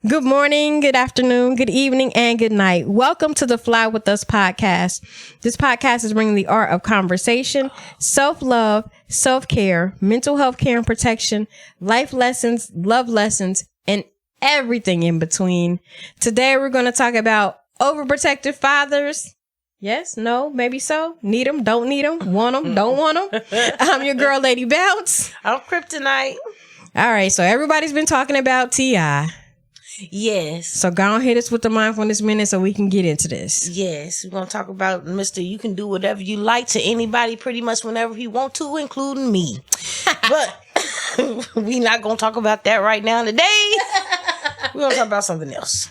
Good morning, good afternoon, good evening, and good night. Welcome to the Fly With Us podcast. This podcast is bringing the art of conversation, self-love, self-care, mental health care and protection, life lessons, love lessons, and everything in between. Today, we're going to talk about overprotective fathers. Yes, no, maybe so. Need them, don't need them, want them, don't want them. I'm your girl, Lady Bounce. I'm Kryptonite. All right, so everybody's been talking about T.I. Yes. So go on, hit us with the mindfulness minute so we can get into this. Yes. We're going to talk about Mr. You can do whatever you like to anybody pretty much whenever you want to, including me. But we not going to talk about that right now today. We're going to talk about something else.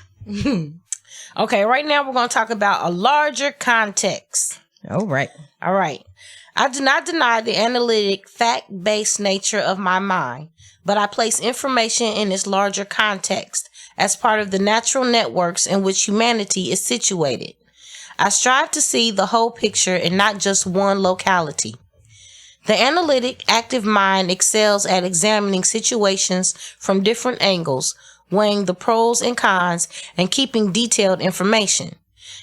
Okay, right now we're going to talk about a larger context. All right. I do not deny the analytic, fact-based nature of my mind, but I place information in its larger context as part of the natural networks in which humanity is situated. I strive to see the whole picture and not just one locality. The analytic, active mind excels at examining situations from different angles, weighing the pros and cons, and keeping detailed information.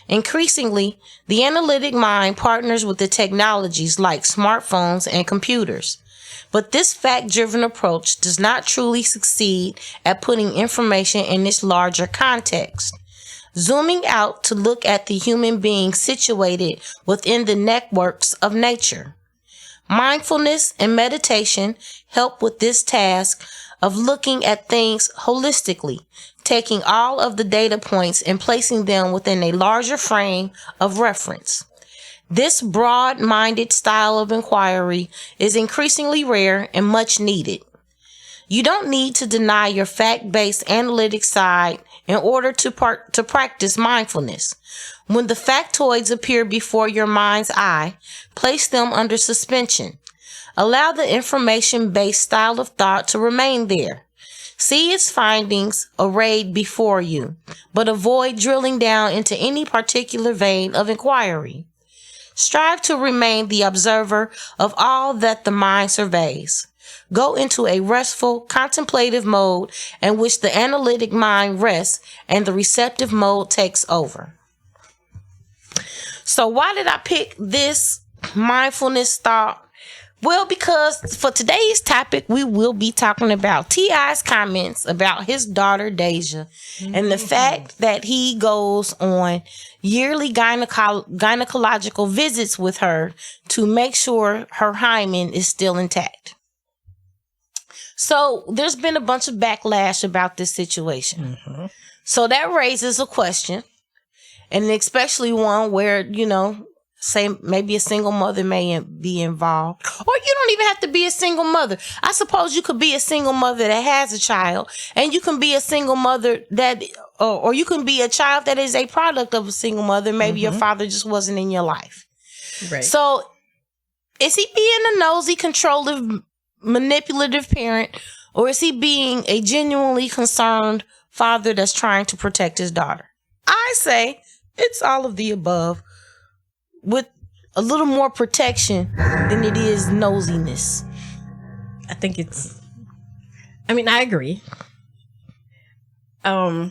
Increasingly, the analytic mind partners with the technologies like smartphones and computers. But this fact-driven approach does not truly succeed at putting information in its larger context. Zooming out to look at the human being situated within the networks of nature. Mindfulness and meditation help with this task of looking at things holistically, taking all of the data points and placing them within a larger frame of reference. This broad-minded style of inquiry is increasingly rare and much needed. You don't need to deny your fact-based analytic side in order to practice mindfulness. When the factoids appear before your mind's eye, place them under suspension. Allow the information-based style of thought to remain there. See its findings arrayed before you, but avoid drilling down into any particular vein of inquiry. Strive to remain the observer of all that the mind surveys. Go into a restful, contemplative mode in which the analytic mind rests and the receptive mode takes over. So why did I pick this mindfulness thought? Well, because for today's topic, we will be talking about T.I.'s comments about his daughter, Deja, and the fact that he goes on yearly gynecological visits with her to make sure her hymen is still intact. So there's been a bunch of backlash about this situation. Mm-hmm. So that raises a question, and especially one where, say maybe a single mother may be involved, or you don't even have to be a single mother. I suppose you could be a single mother that has a child, and you can be a single mother that, or you can be a child that is a product of a single mother. Maybe your father just wasn't in your life. Right. So is he being a nosy, controlling, manipulative parent, or is he being a genuinely concerned father that's trying to protect his daughter? I say it's all of the above, with a little more protection than it is nosiness. I agree. I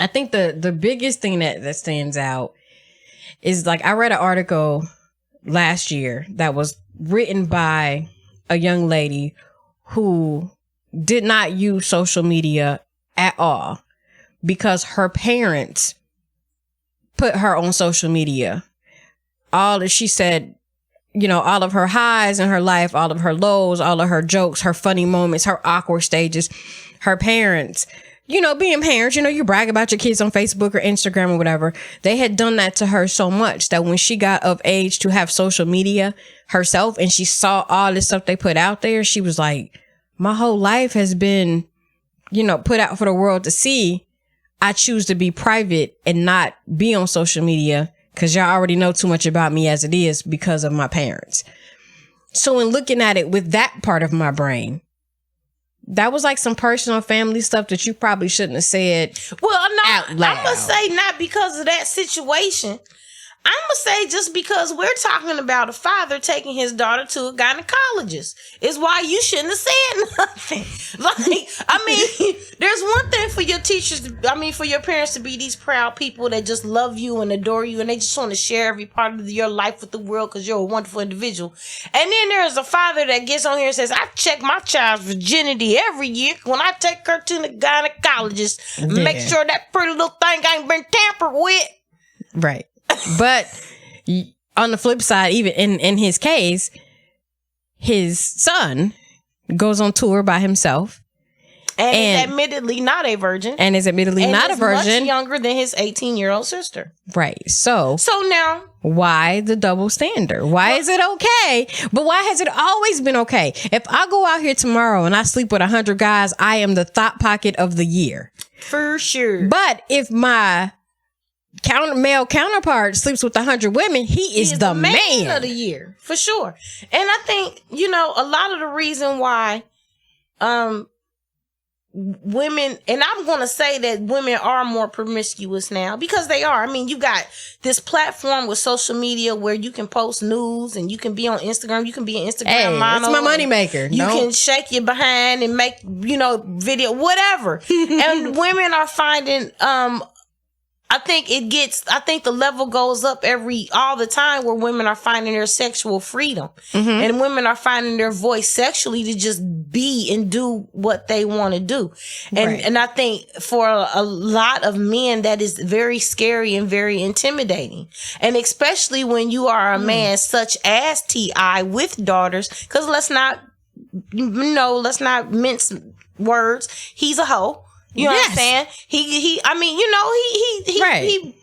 think the biggest thing that stands out is, like, I read an article last year that was written by a young lady who did not use social media at all because her parents put her on social media. She said, all of her highs in her life, all of her lows, all of her jokes, her funny moments, her awkward stages, her parents, being parents, you brag about your kids on Facebook or Instagram or whatever. They had done that to her so much that when she got of age to have social media herself and she saw all this stuff they put out there, she was like, my whole life has been, put out for the world to see. I choose to be private and not be on social media because y'all already know too much about me as it is because of my parents. So in looking at it with that part of my brain, that was like some personal family stuff that you probably shouldn't have said. Well, no, out loud. I'm going to say not because of that situation. I'm going to say just because we're talking about a father taking his daughter to a gynecologist is why you shouldn't have said nothing. Like, I mean, there's one thing for your teachers, for your parents to be these proud people that just love you and adore you and they just want to share every part of your life with the world because you're a wonderful individual. And then there's a father that gets on here and says, I check my child's virginity every year when I take her to the gynecologist. Yeah. Make sure that pretty little thing ain't been tampered with. Right. But on the flip side, even in his case, his son goes on tour by himself. And is admittedly not a virgin. And is admittedly not a virgin. Much younger than his 18-year-old sister. Right. So now, why the double standard? Why is it okay? But why has it always been okay? If I go out here tomorrow and I sleep with 100 guys, I am the thought pocket of the year. For sure. But if my male counterpart sleeps with 100 women, he is the man of the year, for sure. And I think, a lot of the reason why women, and I'm going to say that women are more promiscuous now because they are. I mean, you got this platform with social media where you can post news and you can be on Instagram. You can be an Instagram model. It's my moneymaker. You can shake your behind and make, video, whatever. And women are finding, I think the level goes up all the time where women are finding their sexual freedom and women are finding their voice sexually to just be and do what they want to do. And I think for a lot of men, that is very scary and very intimidating. And especially when you are a man such as T.I. with daughters, because let's not mince words. He's a hoe. You know what I'm saying? He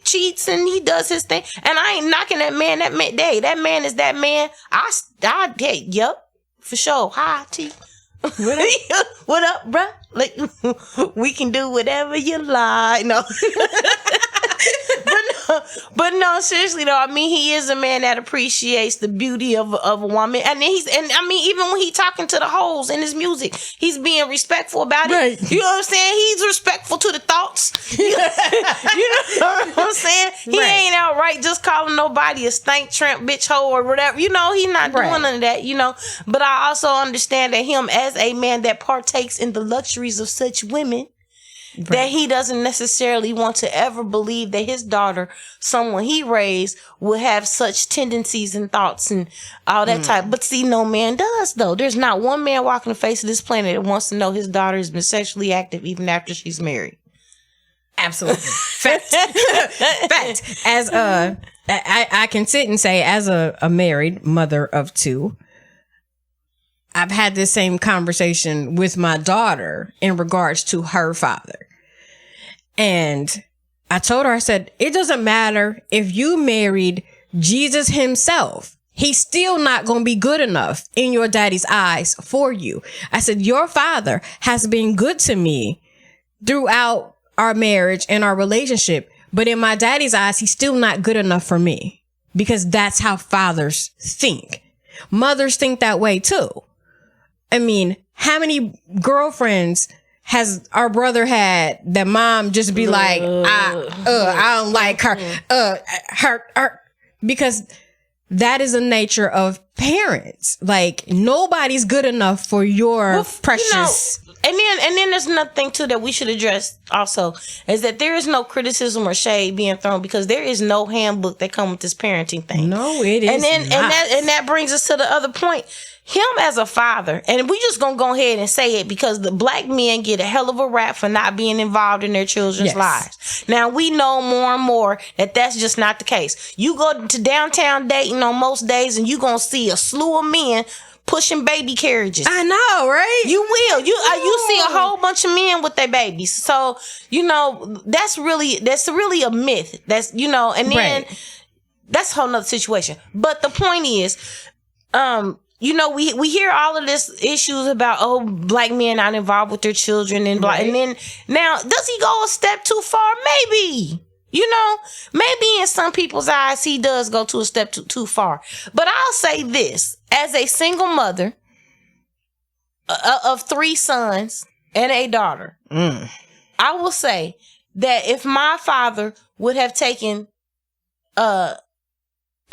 cheats and he does his thing. And I ain't knocking that man. That man is that man. Yep, for sure. Hi, T. What up, bruh? Like, we can do whatever you like. No. But no, seriously though, he is a man that appreciates the beauty of a woman, and even when he talking to the hoes in his music, he's being respectful about it. Right. You know what I'm saying? He's respectful to the thoughts. You know what I'm saying? He ain't outright just calling nobody a stank tramp bitch hoe or whatever. He's not doing none of that. But I also understand that him as a man that partakes in the luxuries of such women. Right. That he doesn't necessarily want to ever believe that his daughter, someone he raised, will have such tendencies and thoughts and all that type. But see, no man does, though. There's not one man walking the face of this planet that wants to know his daughter has been sexually active even after she's married. Absolutely. Fact. As I can sit and say, as a married mother of two, I've had this same conversation with my daughter in regards to her father. And I told her, I said, it doesn't matter if you married Jesus himself. He's still not going to be good enough in your daddy's eyes for you. I said, your father has been good to me throughout our marriage and our relationship. But in my daddy's eyes, he's still not good enough for me because that's how fathers think. Mothers think that way too. How many girlfriends has our brother had that mom just be like, I don't like her, her, because that is the nature of parents. Like, nobody's good enough for your precious. And then there's nothing too that we should address also is that there is no criticism or shade being thrown because there is no handbook that comes with this parenting thing. No, it is not. And that brings us to the other point. Him as a father, and we just gonna go ahead and say it because the black men get a hell of a rap for not being involved in their children's lives. Now we know more and more that that's just not the case. You go to downtown Dayton on most days and you gonna see a slew of men pushing baby carriages. I know, right? You will. You see a whole bunch of men with their babies. So, that's really a myth. That's, and then that's a whole nother situation. But the point is, we hear all of this issues about, black men not involved with their children and blah. And then now, does he go a step too far? Maybe. Maybe in some people's eyes, he does go to a step too far. But I'll say this, as a single mother of 3 sons and a daughter, I will say that if my father would have taken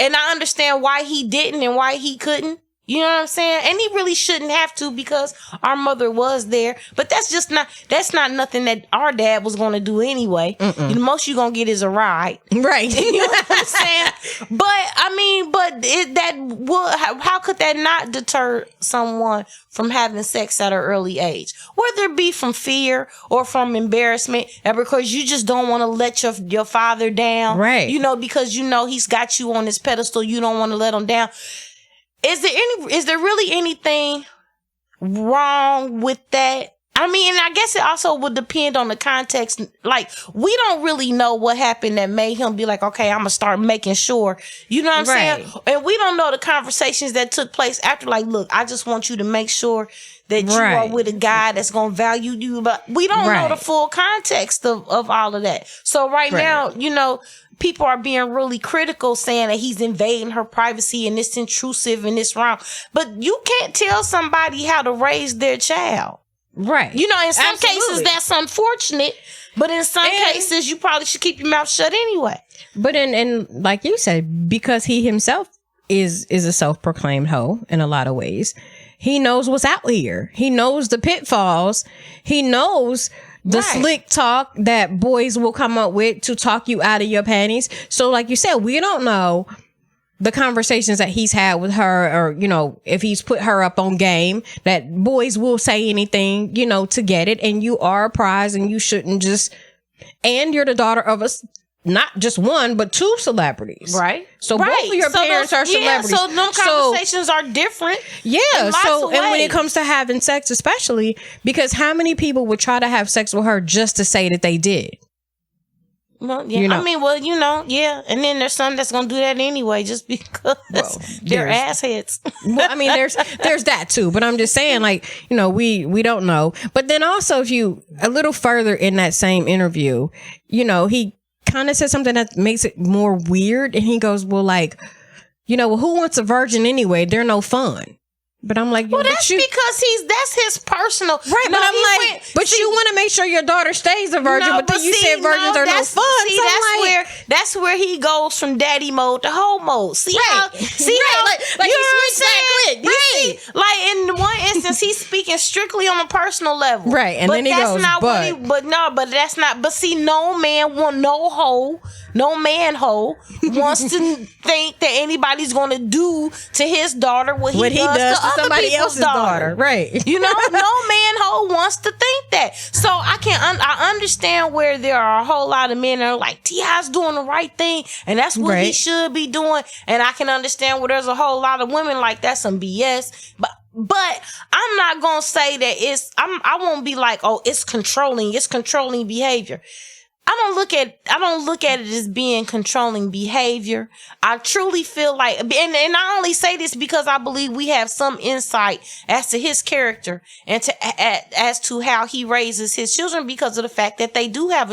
And I understand why he didn't and why he couldn't. You know what I'm saying? And he really shouldn't have to because our mother was there. But that's not nothing that our dad was going to do anyway. The most you're going to get is a ride. Right. You know what I'm saying? But I mean, how could that not deter someone from having sex at an early age? Whether it be from fear or from embarrassment, and because you just don't want to let your father down. Right. You know, because you know he's got you on his pedestal. You don't want to let him down. Is there really anything wrong with that? I mean, and I guess it also would depend on the context. Like, we don't really know what happened that made him be like, okay, I'm going to start making sure. You know what I'm saying? And we don't know the conversations that took place after, like, look, I just want you to make sure that you are with a guy that's going to value you. But we don't know the full context of all of that. So right now, you know, people are being really critical, saying that he's invading her privacy and it's intrusive and it's wrong. But you can't tell somebody how to raise their child. Right. You know, in some cases that's unfortunate, but in some cases you probably should keep your mouth shut anyway. But in like you said, because he himself is a self-proclaimed hoe in a lot of ways, he knows what's out here. He knows the pitfalls. He knows the slick talk that boys will come up with to talk you out of your panties. So like you said, we don't know the conversations that he's had with her, or, you know, if he's put her up on game, that boys will say anything, you know, to get it. And you are a prize and you shouldn't just, and you're the daughter of not just one, but two celebrities. Right. So both of your parents are celebrities. So them conversations are different. Yeah. So, and when it comes to having sex, especially, because how many people would try to have sex with her just to say that they did? Well, yeah. You know. I mean, well, you know, yeah. And then there's some that's going to do that anyway, just because they're assheads. Well, I mean, there's that too. But I'm just saying, like, you know, we don't know. But then also, if you, a little further in that same interview, you know, he kind of said something that makes it more weird. And he goes, well, like, you know, well, who wants a virgin anyway? They're no fun. But I'm like, well, that's because that's his personal. Right, no, but I'm like, but you want to make sure your daughter stays a virgin, but then you said virgins are no fun. See, that's where he goes from daddy mode to hoe mode. See how, like you know what I'm saying? Right. Like in one instance, he's speaking strictly on a personal level. Right, and then he goes, but see, no man want no man wants to think that anybody's going to do to his daughter what he does to somebody else's daughter. Right. You know, no man wants to think that. So I understand where there are a whole lot of men that are like, T.I.'s doing the right thing and that's what he should be doing. And I can understand where there's a whole lot of women like that's some BS. But I'm not going to say that I won't be like, oh, it's controlling behavior. I don't look at it as being controlling behavior. I truly feel like, and I only say this because I believe we have some insight as to his character and as to how he raises his children because of the fact that they do have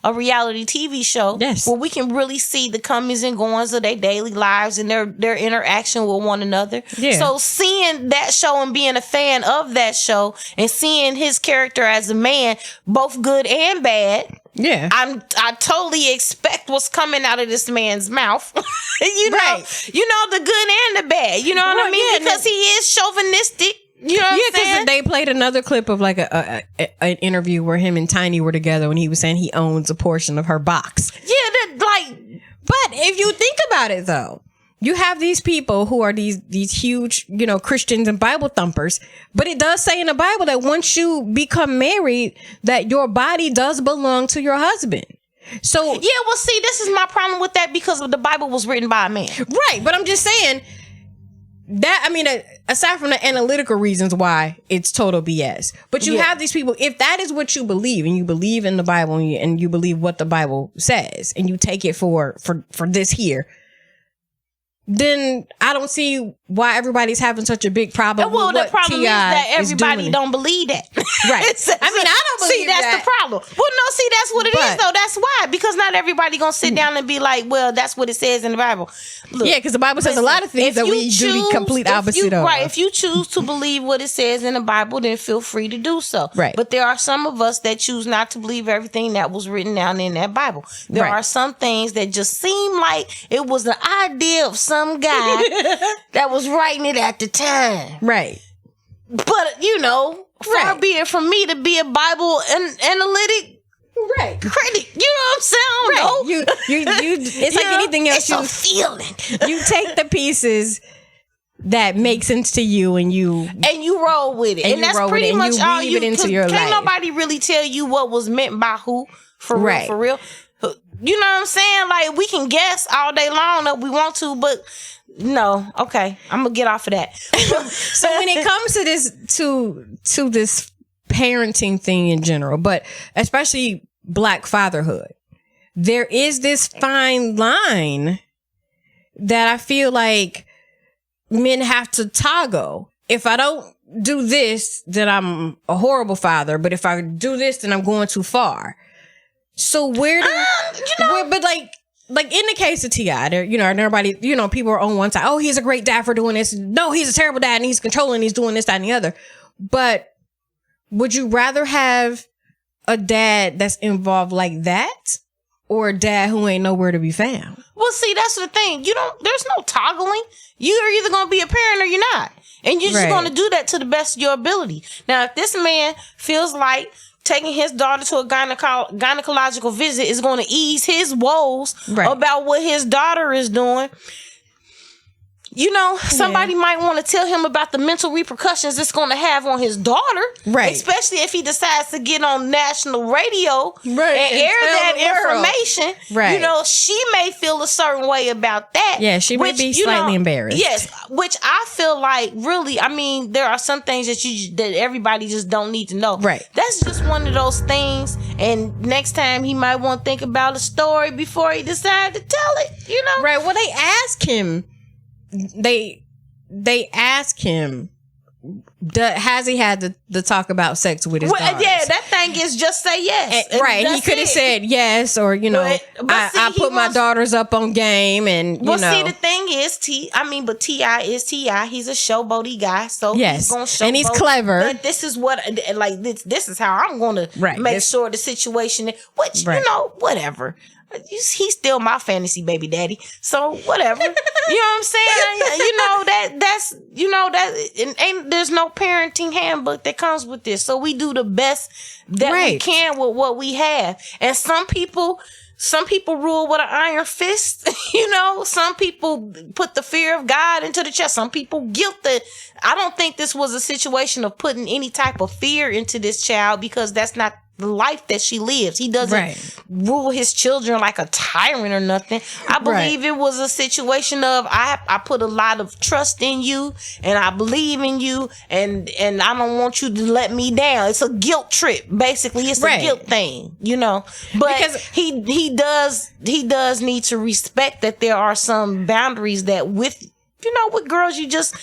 a reality TV show, where we can really see the comings and goings of their daily lives and their interaction with one another. Yeah. So seeing that show and being a fan of that show and seeing his character as a man, both good and bad. Yeah, I totally expect what's coming out of this man's mouth. You know the good and the bad. You know what I mean? Because he is chauvinistic. You know what I'm saying? Because they played another clip of like an interview where him and Tiny were together when he was saying he owns a portion of her box. Yeah, but if you think about it though, you have these people who are these huge, you know, Christians and Bible thumpers, but it does say in the Bible that once you become married, that your body does belong to your husband. So yeah, well, see, this is my problem with that because the Bible was written by a man, right? But I'm just saying that, I mean, aside from the analytical reasons why it's total BS, but you have these people, if that is what you believe and you believe in the Bible and you believe what the Bible says and you take it for this here, then I don't see why everybody's having such a big problem. Well, with the what problem is that everybody doing. don't believe that. Right. I mean, I don't believe see, that's that. the problem. Well, no, see, that's what it is, though. That's why. Because not everybody gonna sit down and be like, well, that's what it says in the Bible. Look, yeah, because the Bible says a lot of things that we do the complete opposite of. Right. If you choose to believe what it says in the Bible, then feel free to do so. Right. But there are some of us that choose not to believe everything that was written down in that Bible. There are some things that just seem like it was the idea of some guy that was writing it at the time. Right. But, far be it from me to be a Bible analytic critic. You know what I'm saying? I don't know. You it's like anything else. It's a feeling. You take the pieces that make sense to you and you roll with it. And that's pretty much all you it into your life. Can't nobody really tell you what was meant by who for real. You know what I'm saying? Like, we can guess all day long that we want to, but no. Okay, I'm gonna get off of that. So when it comes to this to this parenting thing in general, but especially Black fatherhood, there is this fine line that I feel like men have to toggle. If I don't do this, then I'm a horrible father. But if I do this, then I'm going too far. So where do but like in the case of T.I., there, and everybody, people are on one side. Oh, he's a great dad for doing this. No, he's a terrible dad and he's controlling. He's doing this, that, and the other. But would you rather have a dad that's involved like that, or a dad who ain't nowhere to be found? Well, see, that's the thing. There's no toggling. You're either going to be a parent or you're not. And you're just going to do that to the best of your ability. Now, if this man feels like taking his daughter to a gynecological visit is going to ease his woes about what his daughter is doing, somebody might want to tell him about the mental repercussions it's going to have on his daughter. Right. Especially if he decides to get on national radio and air that information. Right. She may feel a certain way about that. Yeah, she may be slightly embarrassed. Yes, which I feel like really, there are some things that everybody just don't need to know. Right. That's just one of those things. And next time he might want to think about a story before he decides to tell it, Right. Well, they ask him. They ask him, has he had the talk about sex with his daughters? Yeah, that thing is just say yes. Right. He could have said yes, or, I put my daughters up on game and, see, the thing is, T.I. is T.I. He's a showboaty guy, so he's going to showboat. And he's clever. But this is what, this is how I'm going to make sure the situation, which, whatever. He's still my fantasy baby daddy. So whatever. You know what I'm saying? There's no parenting handbook that comes with this. So we do the best that we can with what we have. And some people rule with an iron fist. Some people put the fear of God into the chest. Some people guilt the. I don't think this was a situation of putting any type of fear into this child, because that's not the life that she lives. He doesn't rule his children like a tyrant or nothing. I believe it was a situation of I put a lot of trust in you and I believe in you and I don't want you to let me down. It's a guilt trip. Basically, it's a guilt thing, But because he does need to respect that there are some boundaries that with girls you just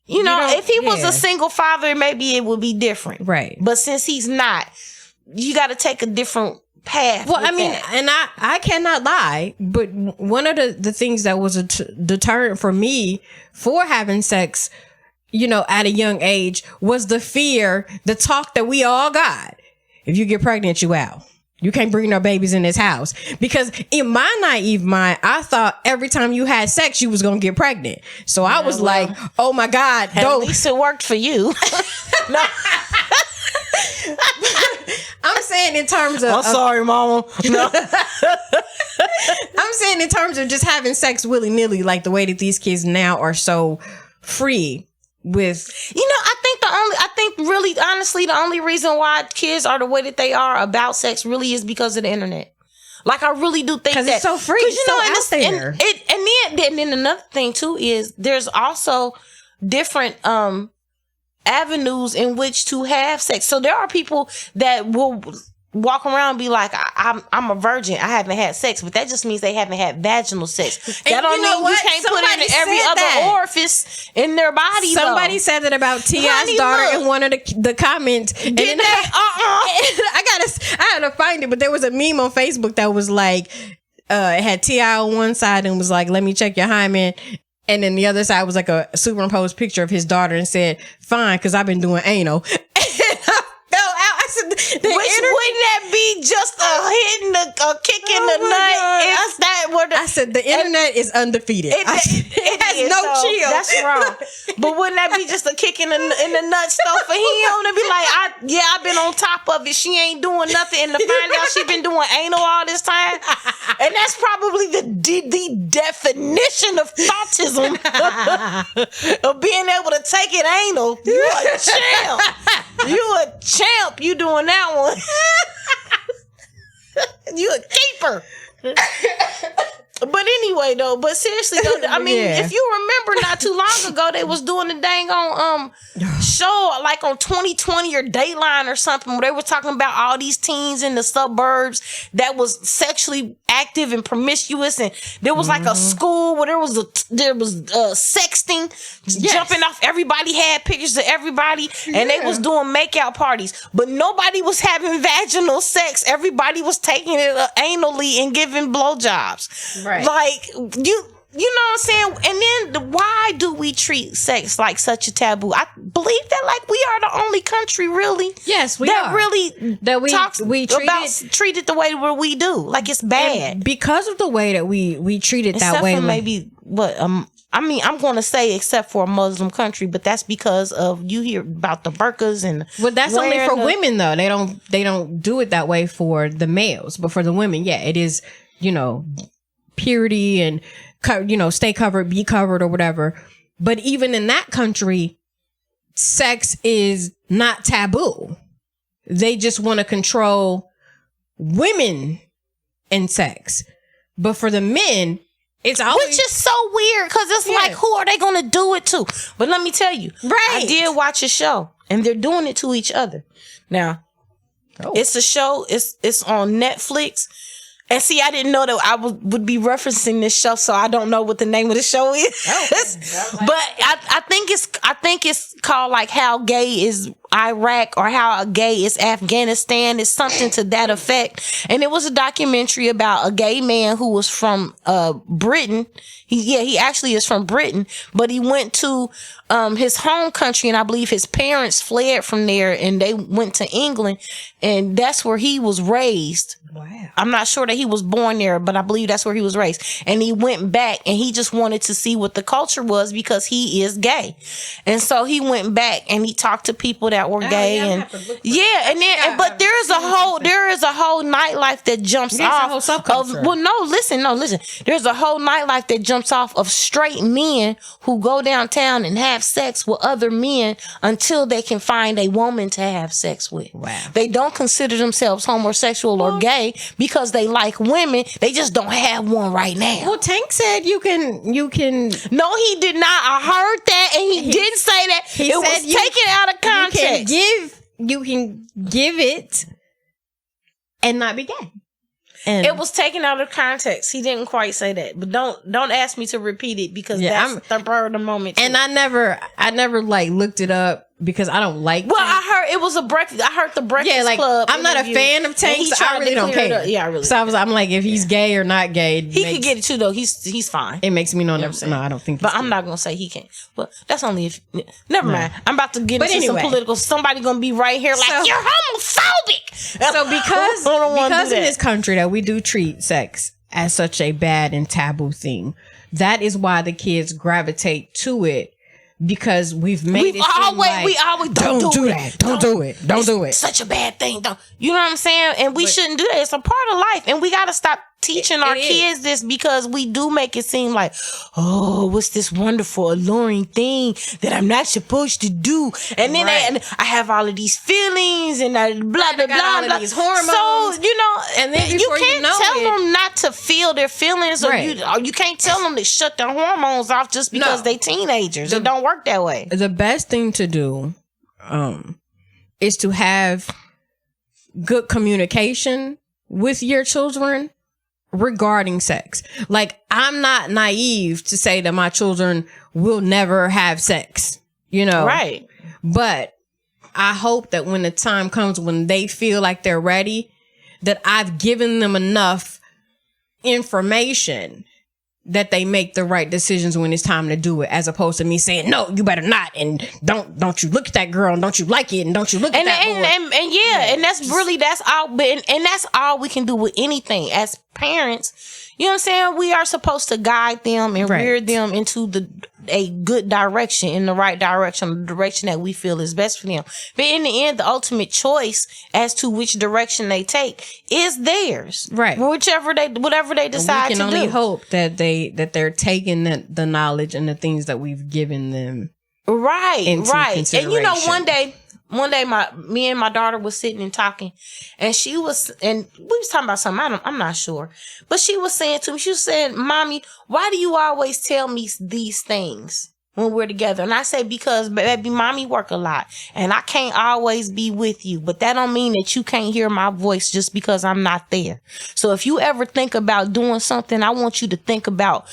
if he was a single father, maybe it would be different. Right. But since he's not, you got to take a different path. Well, and I cannot lie, but one of the things that was a deterrent for me for having sex, at a young age was the fear, the talk that we all got. If you get pregnant, you out. You can't bring no babies in this house. Because in my naive mind, I thought every time you had sex, you was going to get pregnant. So I was like, oh my God, at least it worked for you. No. I'm saying in terms of... I'm sorry, mama. No. I'm saying in terms of just having sex willy-nilly, like the way that these kids now are so free with... I think really, honestly, the only reason why kids are the way that they are about sex really is because of the internet. Like, I really do think that. Because it's so free, it's so out there. And then another thing, too, is there's also different... avenues in which to have sex. So there are people that will walk around and be like, I'm a virgin. I haven't had sex, but that just means they haven't had vaginal sex. That don't mean you can't put it in every other orifice in their body. Somebody said that about T.I.'s daughter in one of the comments. And then I had to find it, but there was a meme on Facebook that was like, it had T.I. on one side and was like, let me check your hymen. And then the other side was like a superimposed picture of his daughter and said, fine, because I've been doing anal. Wouldn't that be just a kick in the nut? Is that what I said? The internet is undefeated. It has no chill. That's wrong. But wouldn't that be just a kick in the nuts though for him to be like, I've been on top of it. She ain't doing nothing, and to find out she been doing anal all this time, and that's probably the definition of thoughtism of being able to take it anal. You a champ. You a champ. You doing that one. You a keeper. But anyway, though, seriously though, I mean, if you remember not too long ago, they was doing a dang on show like on 2020 or Dateline or something where they were talking about all these teens in the suburbs that was sexually active and promiscuous, and there was like a school where there was sexting, jumping off. Everybody had pictures of everybody, and they was doing makeout parties, but nobody was having vaginal sex. Everybody was taking it anally and giving blowjobs. Right. Like, you know what I'm saying? And then why do we treat sex like such a taboo? I believe that like we are the only country really. Yes, we that are. Really that we treat it the way where we do. Like it's bad. And because of the way that we treat it except that way. For maybe what I mean, I'm going to say except for a Muslim country, but that's because of you hear about the burqas and. Well, that's only for women though. They don't do it that way for the males, but for the women, yeah, it is. Purity and stay covered, be covered, or whatever. But even in that country, sex is not taboo. They just want to control women in sex. But for the men, it's always... Which is so weird, because it's like, who are they going to do it to? But let me tell you, I did watch a show, and they're doing it to each other. Now, it's a show, it's on Netflix. And see, I didn't know that I would be referencing this show, so I don't know what the name of the show is. But I think it's called like How Gay is Iraq or How Gay is Afghanistan. It's something to that effect. And it was a documentary about a gay man who was from Britain. He actually is from Britain, but he went to his home country, and I believe his parents fled from there, and they went to England, and that's where he was raised. Wow. I'm not sure that he was born there, but I believe that's where he was raised. And he went back, and he just wanted to see what the culture was because he is gay. And so he went back and he talked to people that were gay. But there is a whole nightlife that jumps off. A whole subculture. Listen. There's a whole nightlife that jumps off of straight men who go downtown and have sex with other men until they can find a woman to have sex with. Wow. They don't consider themselves homosexual or gay because they like women. They just don't have one right now. Well, Tank said you can. No, he did not. I heard that, and he didn't say that. It was taken out of context. You can give it and not be gay. And it was taken out of context. He didn't quite say that, but don't ask me to repeat it because that's the spur of the moment. And I never like looked it up because I don't like. Well, I heard it was a breakfast. I heard the Breakfast Club. I'm not a fan of Tank, so I really don't care. Yeah, I really. So I'm like, if he's gay or not gay, he could get it too. Though he's fine. It makes me know. No, I don't think. But I'm not gonna say he can't. But that's only if. Never mind. I'm about to get into some political. Somebody gonna be right here like you're homophobic. So because in this country that we do treat sex as such a bad and taboo thing, that is why the kids gravitate to it. Because we always don't do that. Don't do it. Don't do it. Such a bad thing. You know what I'm saying? And we shouldn't do that. It's a part of life, and we got to stop teaching our kids this because we do make it seem like, oh, what's this wonderful, alluring thing that I'm not supposed to do? And then I have all of these feelings and blah blah blah, these hormones. So and then you can't tell them not to feel their feelings, or you can't tell them to shut their hormones off just because they teenagers. It don't work that way. The best thing to do, is to have good communication with your children regarding sex. Like, I'm not naive to say that my children will never have sex, Right. But I hope that when the time comes when they feel like they're ready, that I've given them enough information that they make the right decisions when it's time to do it, as opposed to me saying, no, you better not, and don't you look at that girl, and don't you like it, and don't you look at that boy. And that's all, and that's all we can do with anything as parents. You know what I'm saying? We are supposed to guide them and rear them into a good direction, in the right direction, the direction that we feel is best for them. But in the end, the ultimate choice as to which direction they take is theirs. Right. Whatever they decide to do. We can only hope that they're taking the knowledge and the things that we've given them. Right. Into consideration. And one day me and my daughter was sitting and talking, and we was talking about something. I'm not sure, but she was saying to me, she was saying, "Mommy, why do you always tell me these things when we're together?" And I say, "Because baby, mommy work a lot, and I can't always be with you, but that don't mean that you can't hear my voice just because I'm not there. So if you ever think about doing something, I want you to think about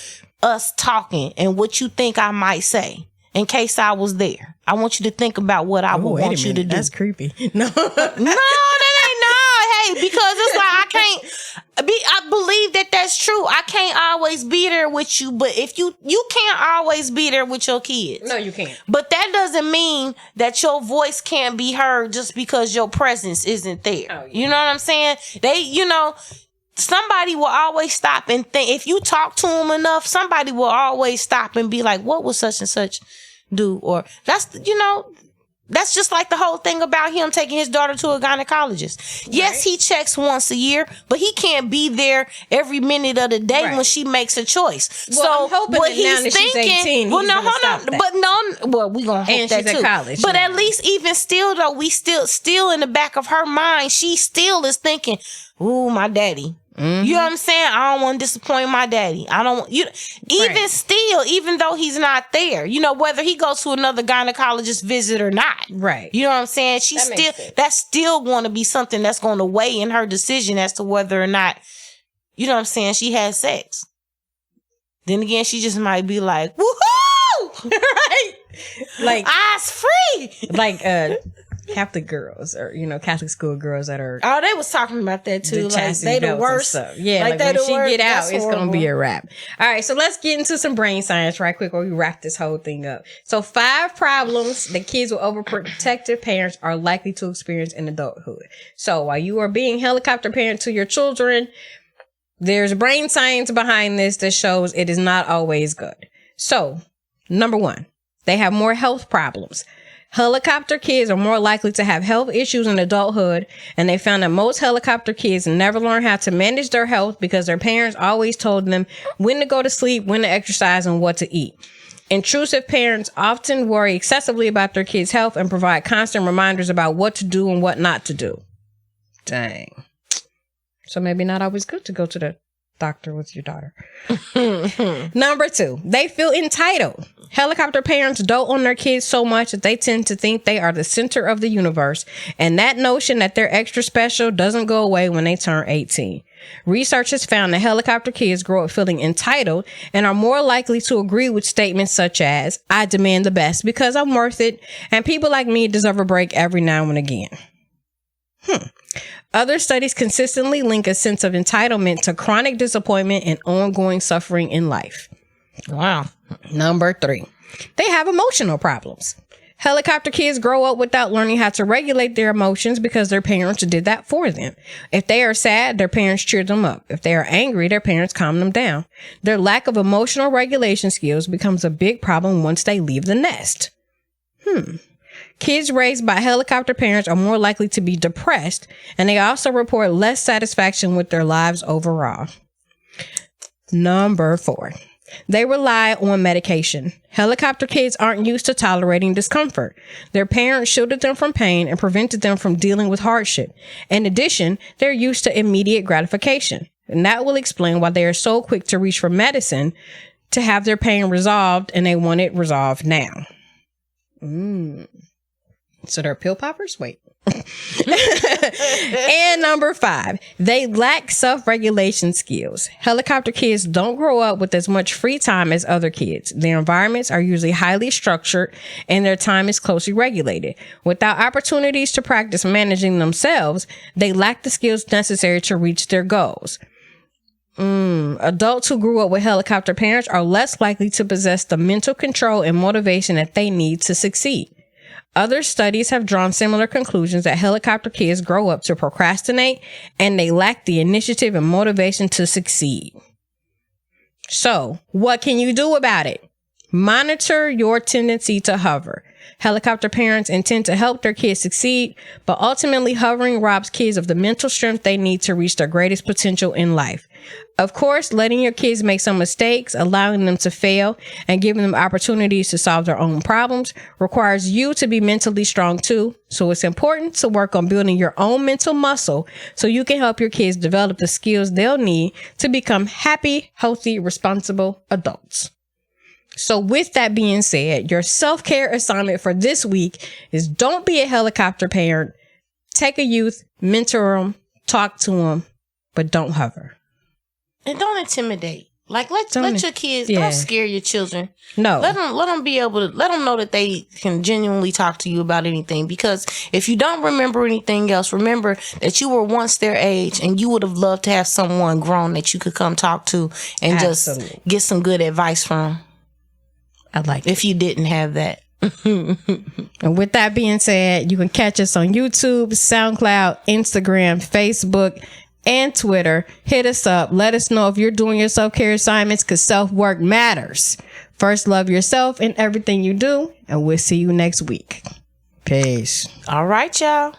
us talking and what you think I might say. In case I was there, I want you to think about what I would want you to do." That's creepy. No, that ain't no. Hey, because it's like I believe that's true. I can't always be there with you, but if you can't always be there with your kids. No, you can't. But that doesn't mean that your voice can't be heard just because your presence isn't there. Oh, yeah. You know what I'm saying? Somebody will always stop and think. If you talk to them enough, somebody will always stop and be like, "What was such and such do?" Or that's just like the whole thing about him taking his daughter to a gynecologist. Right. Yes, he checks once a year, but he can't be there every minute of the day when she makes a choice. Well, so I'm hoping that now that she's 18, well, no, hold on. But no, well, we gonna hope and that she's too. In college, but at least even still though, we still in the back of her mind, she still is thinking, "Ooh, my daddy." Mm-hmm. You know what I'm saying? I don't want to disappoint my daddy. I don't want you. Even though he's not there, whether he goes to another gynecologist visit or not, right? You know what I'm saying? That's still going to be something that's going to weigh in her decision as to whether or not, you know what I'm saying, she has sex. Then again, she just might be like, "Woohoo!" Right? Like, "I's free." Like, half the girls or Catholic school girls that are they was talking about that too, like they the worst. Yeah, like when she get out, it's gonna be a wrap. All right, so let's get into some brain science right quick while we wrap this whole thing up. So 5 problems that kids with overprotective parents are likely to experience in adulthood. So while you are being helicopter parent to your children, there's brain science behind this that shows it is not always good. So number 1, they have more health problems. Helicopter kids are more likely to have health issues in adulthood, and they found that most helicopter kids never learn how to manage their health because their parents always told them when to go to sleep, when to exercise, and what to eat. Intrusive parents often worry excessively about their kids' health and provide constant reminders about what to do and what not to do. Dang. So maybe not always good to go to the doctor with your daughter. Number 2, they feel entitled. Helicopter parents dote on their kids so much that they tend to think they are the center of the universe, and that notion that they're extra special doesn't go away when they turn 18. Research has found that helicopter kids grow up feeling entitled and are more likely to agree with statements such as, "I demand the best because I'm worth it, and people like me deserve a break every now and again." Other studies consistently link a sense of entitlement to chronic disappointment and ongoing suffering in life. Wow. Number 3, they have emotional problems. Helicopter kids grow up without learning how to regulate their emotions because their parents did that for them. If they are sad, their parents cheer them up. If they are angry, their parents calm them down. Their lack of emotional regulation skills becomes a big problem once they leave the nest. Kids raised by helicopter parents are more likely to be depressed, and they also report less satisfaction with their lives overall. Number 4, they rely on medication. Helicopter kids aren't used to tolerating discomfort. Their parents shielded them from pain and prevented them from dealing with hardship. In addition, they're used to immediate gratification, and that will explain why they are so quick to reach for medicine to have their pain resolved, and they want it resolved now. So they're pill poppers? Wait. And number 5, they lack self-regulation skills. Helicopter kids don't grow up with as much free time as other kids. Their environments are usually highly structured and their time is closely regulated. Without opportunities to practice managing themselves, they lack the skills necessary to reach their goals. Adults who grew up with helicopter parents are less likely to possess the mental control and motivation that they need to succeed. Other studies have drawn similar conclusions that helicopter kids grow up to procrastinate and they lack the initiative and motivation to succeed. So, what can you do about it? Monitor your tendency to hover. Helicopter parents intend to help their kids succeed, but ultimately hovering robs kids of the mental strength they need to reach their greatest potential in life. Of course, letting your kids make some mistakes, allowing them to fail, and giving them opportunities to solve their own problems requires you to be mentally strong too. So it's important to work on building your own mental muscle so you can help your kids develop the skills they'll need to become happy, healthy, responsible adults. So with that being said, your self-care assignment for this week is don't be a helicopter parent. Take a youth, mentor them, talk to them, but don't hover. And don't intimidate. Like let your kids don't scare your children. No, let them be able to let them know that they can genuinely talk to you about anything. Because if you don't remember anything else, remember that you were once their age and you would have loved to have someone grown that you could come talk to and just get some good advice from. I like if you didn't have that. And with that being said, you can catch us on YouTube, SoundCloud, Instagram, Facebook, and Twitter. Hit us up. Let us know if you're doing your self-care assignments because self-work matters. First, love yourself in everything you do, and we'll see you next week. Peace. All right, y'all.